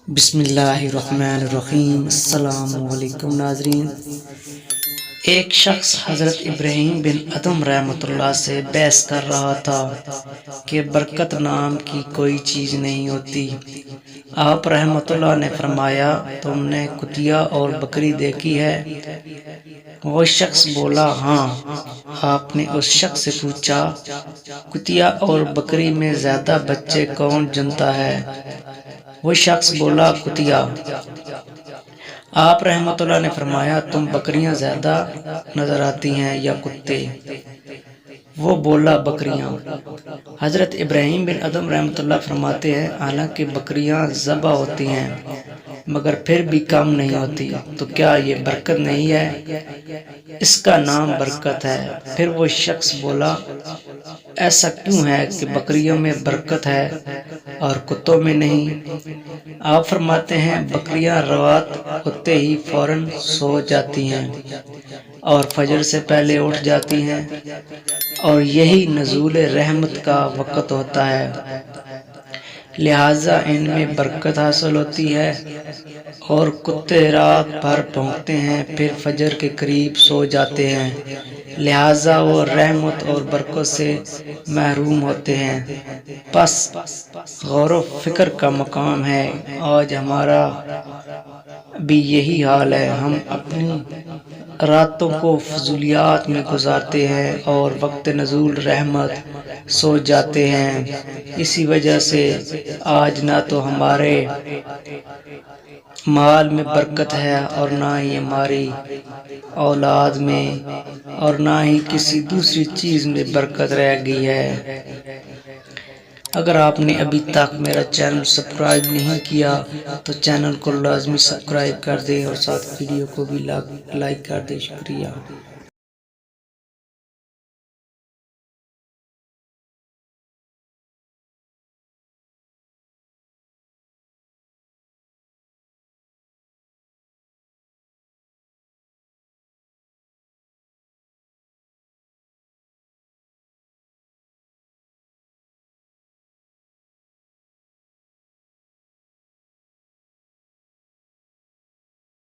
بسم اللہ الرحمن الرحیم۔ السلام علیکم ناظرین۔ ایک شخص حضرت ابراہیم بن ادم رحمۃ اللہ سے بحث کر رہا تھا کہ برکت نام کی کوئی چیز نہیں ہوتی۔ آپ رحمۃ اللہ نے فرمایا، تم نے کتیا اور بکری دیکھی ہے؟ وہ شخص بولا، ہاں۔ آپ نے اس شخص سے پوچھا، کتیا اور بکری میں زیادہ بچے کون جنتا ہے؟ وہ شخص بولا، کتیا۔ آپ رحمۃ اللہ نے فرمایا، تم بکریاں زیادہ نظر آتی ہیں یا کتے؟ وہ بولا، بکریاں۔ حضرت ابراہیم بن ادم رحمۃ اللہ فرماتے ہیں، حالانکہ بکریاں ذبح ہوتی ہیں مگر پھر بھی کم نہیں ہوتی، تو کیا یہ برکت نہیں ہے؟ اس کا نام برکت ہے۔ پھر وہ شخص بولا، ایسا کیوں ہے کہ بکریوں میں برکت ہے اور کتوں میں نہیں؟ آپ فرماتے ہیں، بکریاں رات ہوتے ہی فوراً سو جاتی ہیں اور فجر سے پہلے اٹھ جاتی ہیں، اور یہی نزول رحمت کا وقت ہوتا ہے، لہٰذا ان میں برکت حاصل ہوتی ہے۔ اور کتے رات بھر بھونکتے ہیں پھر فجر کے قریب سو جاتے ہیں، لہٰذا وہ رحمت اور برکت سے محروم ہوتے ہیں۔ بس غور و فکر کا مقام ہے، آج ہمارا بھی یہی حال ہے۔ ہم اپنی راتوں کو فضولیات میں گزارتے ہیں اور وقت نزول رحمت سو جاتے ہیں۔ اسی وجہ سے آج نہ تو ہمارے مال میں برکت ہے اور نہ ہی ہماری اولاد میں، اور نہ ہی کسی دوسری چیز میں برکت رہ گئی ہے۔ اگر آپ نے ابھی تک میرا چینل سبسکرائب نہیں کیا تو چینل کو لازمی سبسکرائب کر دیں اور ساتھ ویڈیو کو بھی لائک کر دیں۔ شکریہ۔